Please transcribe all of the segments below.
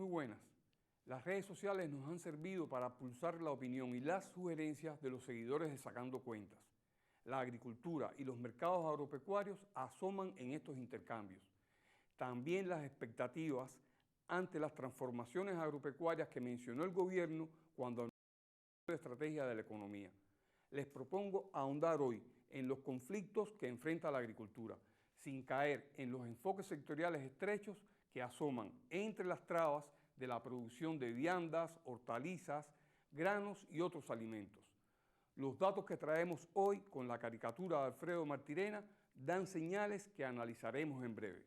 Muy buenas. Las redes sociales nos han servido para pulsar la opinión y las sugerencias de los seguidores de Sacando Cuentas. La agricultura y los mercados agropecuarios asoman en estos intercambios. También las expectativas ante las transformaciones agropecuarias que mencionó el gobierno cuando anunció la estrategia de la economía. Les propongo ahondar hoy en los conflictos que enfrenta la agricultura, sin caer en los enfoques sectoriales estrechos que asoman entre las trabas de la producción de viandas, hortalizas, granos y otros alimentos. Los datos que traemos hoy con la caricatura de Alfredo Martirena dan señales que analizaremos en breve.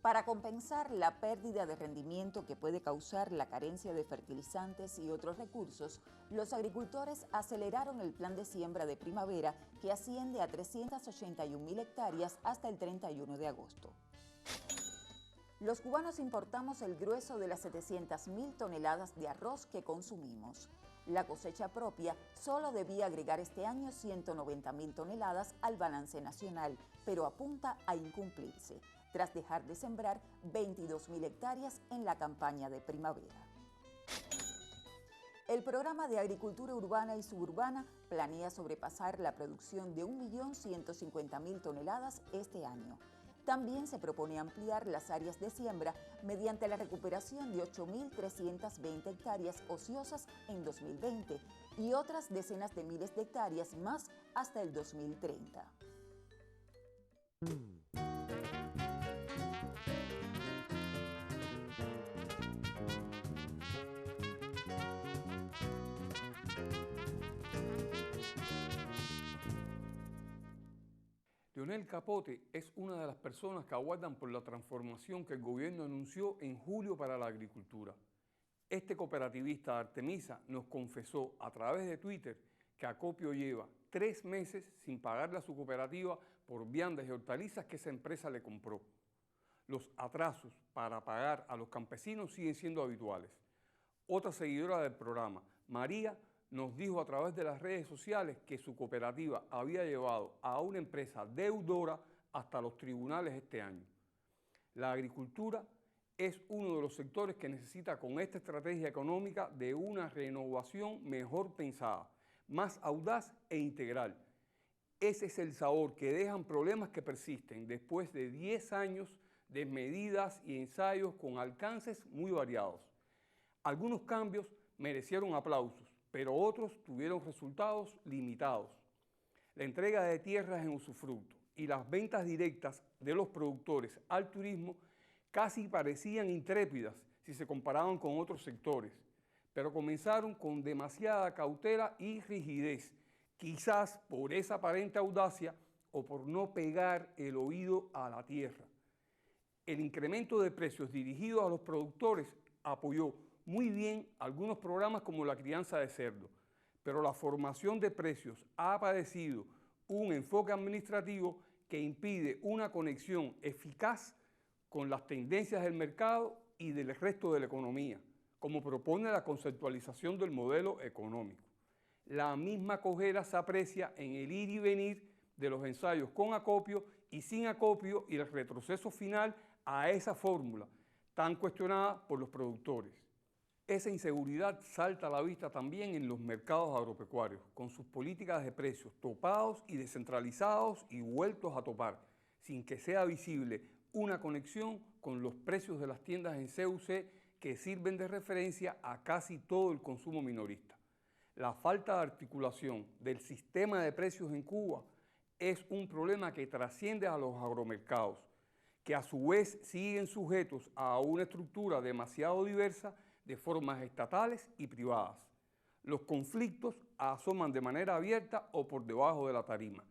Para compensar la pérdida de rendimiento que puede causar la carencia de fertilizantes y otros recursos, los agricultores aceleraron el plan de siembra de primavera que asciende a 381.000 hectáreas hasta el 31 de agosto. Los cubanos importamos el grueso de las 700.000 toneladas de arroz que consumimos. La cosecha propia solo debía agregar este año 190.000 toneladas al balance nacional, pero apunta a incumplirse, tras dejar de sembrar 22.000 hectáreas en la campaña de primavera. El programa de agricultura urbana y suburbana planea sobrepasar la producción de 1.150.000 toneladas este año. También se propone ampliar las áreas de siembra mediante la recuperación de 8.320 hectáreas ociosas en 2020 y otras decenas de miles de hectáreas más hasta el 2030. Leonel Capote es una de las personas que aguardan por la transformación que el gobierno anunció en julio para la agricultura. Este cooperativista de Artemisa nos confesó a través de Twitter que Acopio lleva 3 meses sin pagarle a su cooperativa por viandas y hortalizas que esa empresa le compró. Los atrasos para pagar a los campesinos siguen siendo habituales. Otra seguidora del programa, María, nos dijo a través de las redes sociales que su cooperativa había llevado a una empresa deudora hasta los tribunales este año. La agricultura es uno de los sectores que necesita con esta estrategia económica de una renovación mejor pensada, más audaz e integral. Ese es el sabor que dejan problemas que persisten después de 10 años de medidas y ensayos con alcances muy variados. Algunos cambios merecieron aplausos, pero otros tuvieron resultados limitados. La entrega de tierras en usufructo y las ventas directas de los productores al turismo casi parecían intrépidas si se comparaban con otros sectores, pero comenzaron con demasiada cautela y rigidez, quizás por esa aparente audacia o por no pegar el oído a la tierra. El incremento de precios dirigidos a los productores apoyó muy bien algunos programas como la crianza de cerdo, pero la formación de precios ha padecido un enfoque administrativo que impide una conexión eficaz con las tendencias del mercado y del resto de la economía, como propone la conceptualización del modelo económico. La misma cojera se aprecia en el ir y venir de los ensayos con acopio y sin acopio y el retroceso final a esa fórmula tan cuestionada por los productores. Esa inseguridad salta a la vista también en los mercados agropecuarios, con sus políticas de precios topados y descentralizados y vueltos a topar, sin que sea visible una conexión con los precios de las tiendas en CUC que sirven de referencia a casi todo el consumo minorista. La falta de articulación del sistema de precios en Cuba es un problema que trasciende a los agromercados, que a su vez siguen sujetos a una estructura demasiado diversa de formas estatales y privadas. Los conflictos asoman de manera abierta o por debajo de la tarima.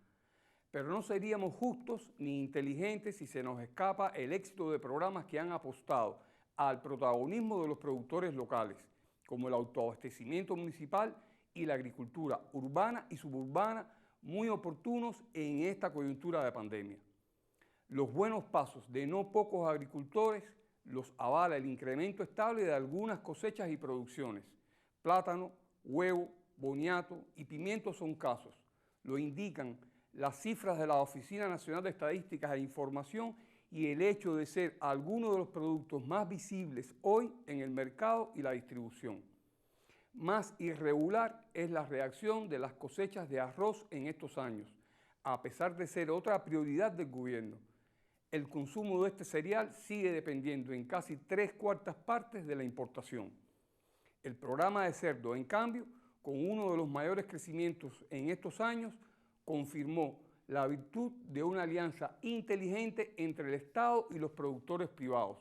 Pero no seríamos justos ni inteligentes si se nos escapa el éxito de programas que han apostado al protagonismo de los productores locales, como el autoabastecimiento municipal y la agricultura urbana y suburbana, muy oportunos en esta coyuntura de pandemia. Los buenos pasos de no pocos agricultores los avala el incremento estable de algunas cosechas y producciones: plátano, huevo, boniato y pimiento son casos. Lo indican las cifras de la Oficina Nacional de Estadísticas e Información y el hecho de ser algunos de los productos más visibles hoy en el mercado y la distribución. Más irregular es la reacción de las cosechas de arroz en estos años, a pesar de ser otra prioridad del gobierno. El consumo de este cereal sigue dependiendo en casi 3/4 partes de la importación. El programa de cerdo, en cambio, con uno de los mayores crecimientos en estos años, confirmó la virtud de una alianza inteligente entre el Estado y los productores privados,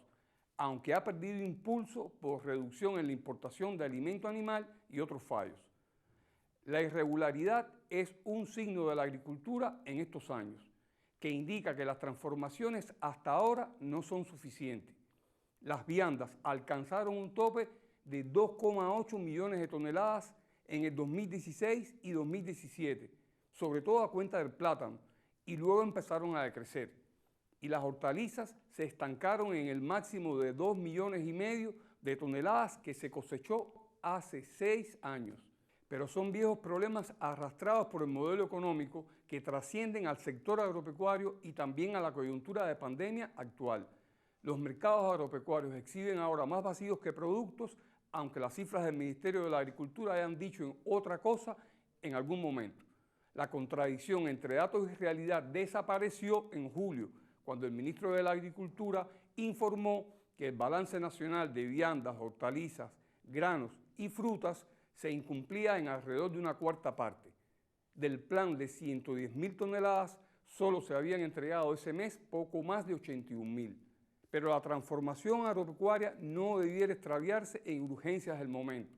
aunque ha perdido impulso por reducción en la importación de alimento animal y otros fallos. La irregularidad es un signo de la agricultura en estos años, que indica que las transformaciones hasta ahora no son suficientes. Las viandas alcanzaron un tope de 2,8 millones de toneladas en el 2016 y 2017, sobre todo a cuenta del plátano, y luego empezaron a decrecer. Y las hortalizas se estancaron en el máximo de 2,5 millones de toneladas que se cosechó hace 6 años. Pero son viejos problemas arrastrados por el modelo económico que trascienden al sector agropecuario y también a la coyuntura de pandemia actual. Los mercados agropecuarios exhiben ahora más vacíos que productos, aunque las cifras del Ministerio de la Agricultura hayan dicho otra cosa en algún momento. La contradicción entre datos y realidad desapareció en julio, cuando el ministro de la Agricultura informó que el balance nacional de viandas, hortalizas, granos y frutas se incumplía en alrededor de una 1/4 parte. Del plan de 110.000 toneladas, solo se habían entregado ese mes poco más de 81.000. Pero la transformación agropecuaria no debiera extraviarse en urgencias del momento.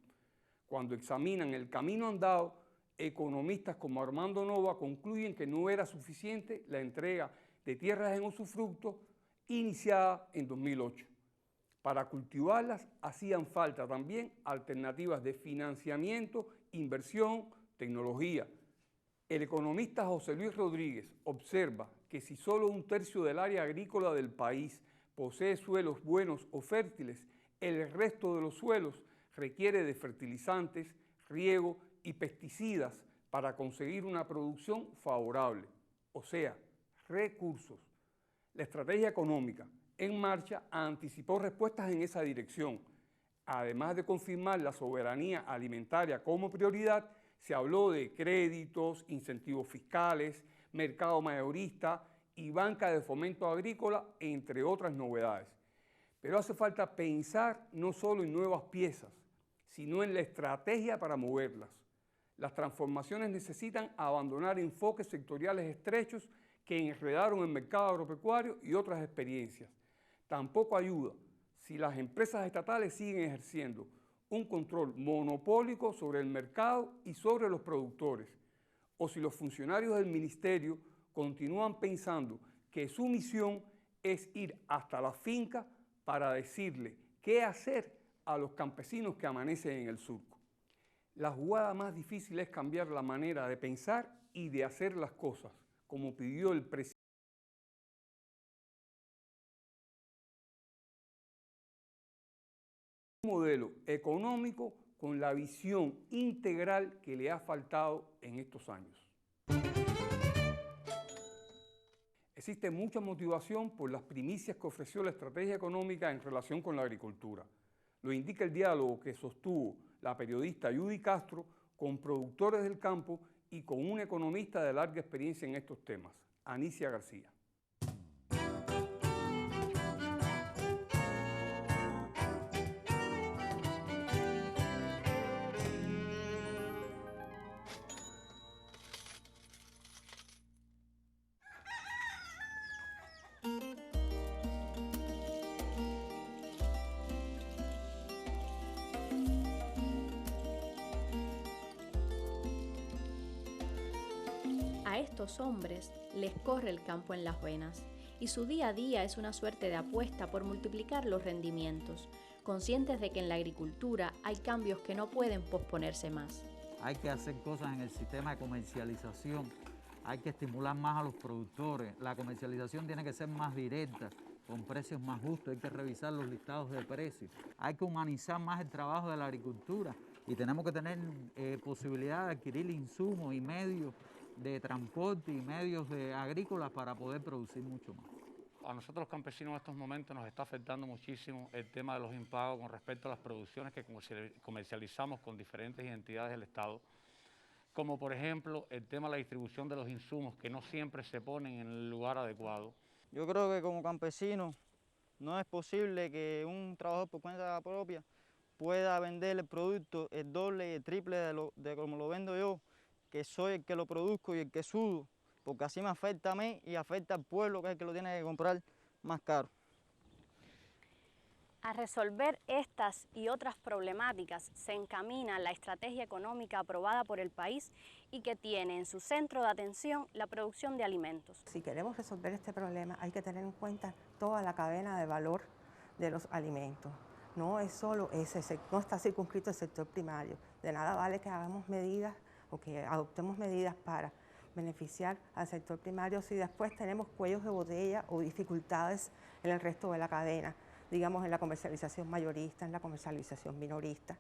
Cuando examinan el camino andado, economistas como Armando Nova concluyen que no era suficiente la entrega de tierras en usufructo iniciada en 2008. Para cultivarlas hacían falta también alternativas de financiamiento, inversión, tecnología. El economista José Luis Rodríguez observa que si solo 1/3 del área agrícola del país posee suelos buenos o fértiles, el resto de los suelos requiere de fertilizantes, riego y pesticidas para conseguir una producción favorable, o sea, recursos. La estrategia económica en marcha anticipó respuestas en esa dirección. Además de confirmar la soberanía alimentaria como prioridad, se habló de créditos, incentivos fiscales, mercado mayorista y banca de fomento agrícola, entre otras novedades. Pero hace falta pensar no solo en nuevas piezas, sino en la estrategia para moverlas. Las transformaciones necesitan abandonar enfoques sectoriales estrechos que enredaron el mercado agropecuario y otras experiencias. Tampoco ayuda si las empresas estatales siguen ejerciendo un control monopólico sobre el mercado y sobre los productores, o si los funcionarios del ministerio continúan pensando que su misión es ir hasta la finca para decirle qué hacer a los campesinos que amanecen en el surco. La jugada más difícil es cambiar la manera de pensar y de hacer las cosas, como pidió el presidente. Un modelo económico con la visión integral que le ha faltado en estos años. Existe mucha motivación por las primicias que ofreció la estrategia económica en relación con la agricultura. Lo indica el diálogo que sostuvo la periodista Judy Castro con productores del campo y con un economista de larga experiencia en estos temas, Anicia García. A estos hombres les corre el campo en las venas y su día a día es una suerte de apuesta por multiplicar los rendimientos, conscientes de que en la agricultura hay cambios que no pueden posponerse más. Hay que hacer cosas en el sistema de comercialización, hay que estimular más a los productores, la comercialización tiene que ser más directa, con precios más justos, hay que revisar los listados de precios, hay que humanizar más el trabajo de la agricultura y tenemos que tener posibilidad de adquirir insumos y medios de transporte y medios agrícolas para poder producir mucho más. A nosotros los campesinos en estos momentos nos está afectando muchísimo el tema de los impagos con respecto a las producciones que comercializamos con diferentes entidades del Estado, como por ejemplo el tema de la distribución de los insumos que no siempre se ponen en el lugar adecuado. Yo creo que como campesino no es posible que un trabajador por cuenta propia pueda vender el producto el doble y el triple de como lo vendo yo, que soy el que lo produzco y el que sudo, porque así me afecta a mí y afecta al pueblo, que es el que lo tiene que comprar más caro. A resolver estas y otras problemáticas se encamina la estrategia económica aprobada por el país y que tiene en su centro de atención la producción de alimentos. Si queremos resolver este problema hay que tener en cuenta toda la cadena de valor de los alimentos. No es solo ese, no está circunscrito el sector primario. De nada vale que hagamos medidas o que adoptemos medidas para beneficiar al sector primario si después tenemos cuellos de botella o dificultades en el resto de la cadena, digamos en la comercialización mayorista, en la comercialización minorista,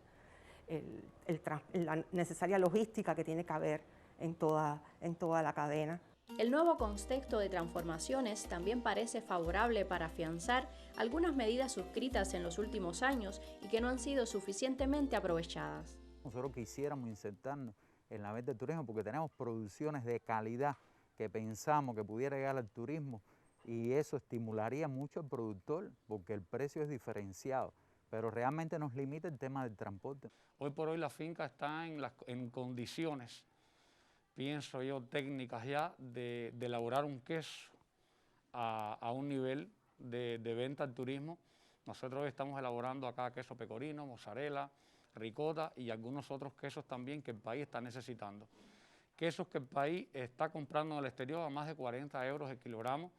la necesaria logística que tiene que haber en toda la cadena. El nuevo contexto de transformaciones también parece favorable para afianzar algunas medidas suscritas en los últimos años y que no han sido suficientemente aprovechadas. Nosotros quisiéramos insertarnos en la venta del turismo porque tenemos producciones de calidad que pensamos que pudiera llegar al turismo y eso estimularía mucho al productor porque el precio es diferenciado, pero realmente nos limita el tema del transporte. Hoy por hoy la finca está en condiciones, pienso yo, técnicas ya de elaborar un queso a un nivel de venta al turismo. Nosotros hoy estamos elaborando acá queso pecorino, mozzarella, ricota y algunos otros quesos también que el país está necesitando. Quesos que el país está comprando en el exterior a más de 40 euros el kilogramo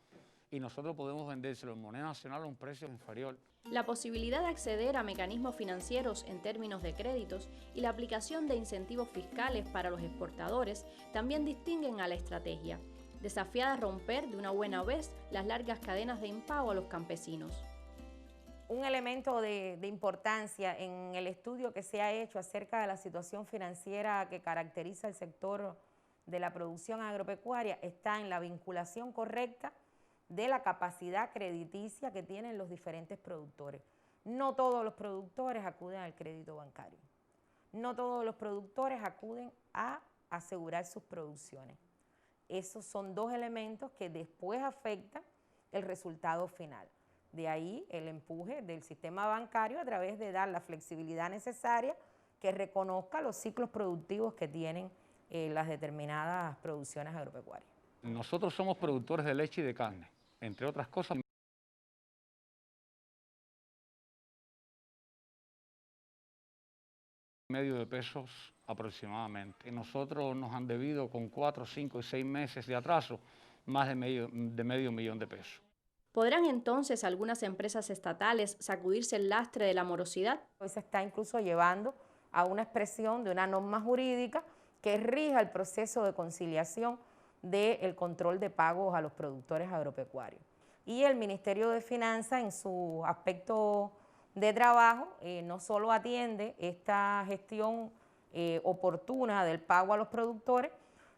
y nosotros podemos vendérselo en moneda nacional a un precio inferior. La posibilidad de acceder a mecanismos financieros en términos de créditos y la aplicación de incentivos fiscales para los exportadores también distinguen a la estrategia, desafiada a romper de una buena vez las largas cadenas de impago a los campesinos. Un elemento de importancia en el estudio que se ha hecho acerca de la situación financiera que caracteriza el sector de la producción agropecuaria está en la vinculación correcta de la capacidad crediticia que tienen los diferentes productores. No todos los productores acuden al crédito bancario. No todos los productores acuden a asegurar sus producciones. Esos son dos elementos que después afectan el resultado final. De ahí el empuje del sistema bancario a través de dar la flexibilidad necesaria que reconozca los ciclos productivos que tienen las determinadas producciones agropecuarias. Nosotros somos productores de leche y de carne, entre otras cosas. Medio de pesos aproximadamente. Nosotros nos han debido con 4, 5 y 6 meses de atraso más de medio millón de pesos. ¿Podrán entonces algunas empresas estatales sacudirse el lastre de la morosidad? Hoy se está incluso llevando a una expresión de una norma jurídica que rija el proceso de conciliación del control de pagos a los productores agropecuarios. Y el Ministerio de Finanzas en su aspecto de trabajo no solo atiende esta gestión oportuna del pago a los productores,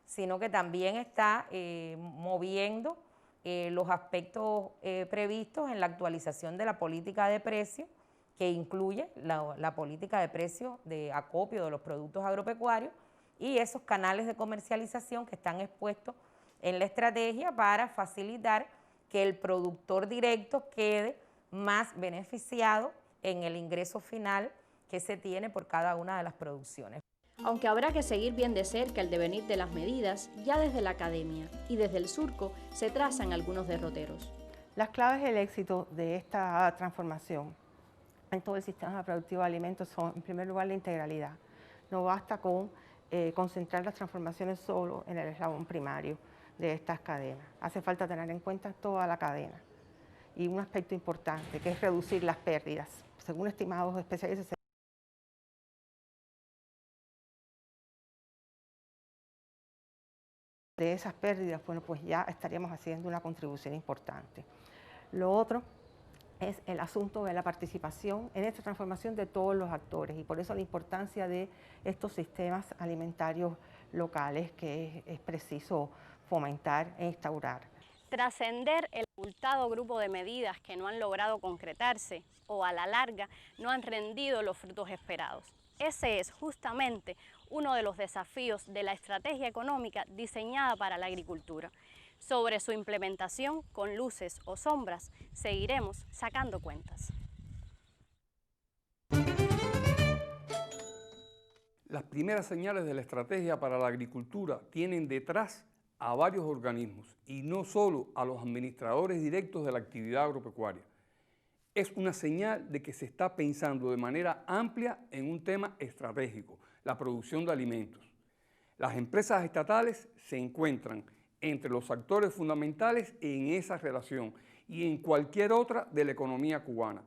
sino que también está moviendo los aspectos previstos en la actualización de la política de precios, que incluye la política de precios de acopio de los productos agropecuarios y esos canales de comercialización que están expuestos en la estrategia para facilitar que el productor directo quede más beneficiado en el ingreso final que se tiene por cada una de las producciones. Aunque habrá que seguir bien de cerca el devenir de las medidas, ya desde la academia y desde el surco se trazan algunos derroteros. Las claves del éxito de esta transformación en todo el sistema productivo de alimentos son, en primer lugar, la integralidad. No basta con concentrar las transformaciones solo en el eslabón primario de estas cadenas. Hace falta tener en cuenta toda la cadena. Y un aspecto importante, que es reducir las pérdidas. Según estimados especialistas, de esas pérdidas, bueno, pues ya estaríamos haciendo una contribución importante. Lo otro es el asunto de la participación en esta transformación de todos los actores y por eso la importancia de estos sistemas alimentarios locales que es preciso fomentar e instaurar. Trascender el abultado grupo de medidas que no han logrado concretarse o a la larga no han rendido los frutos esperados. Ese es justamente uno de los desafíos de la estrategia económica diseñada para la agricultura. Sobre su implementación, con luces o sombras, seguiremos sacando cuentas. Las primeras señales de la estrategia para la agricultura tienen detrás a varios organismos y no solo a los administradores directos de la actividad agropecuaria. Es una señal de que se está pensando de manera amplia en un tema estratégico, la producción de alimentos. Las empresas estatales se encuentran entre los actores fundamentales en esa relación y en cualquier otra de la economía cubana.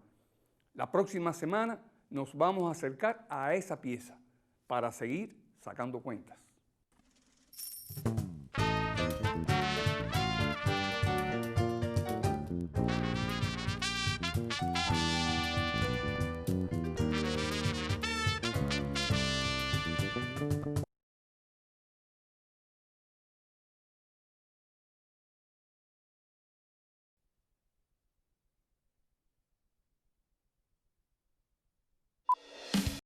La próxima semana nos vamos a acercar a esa pieza para seguir sacando cuentas.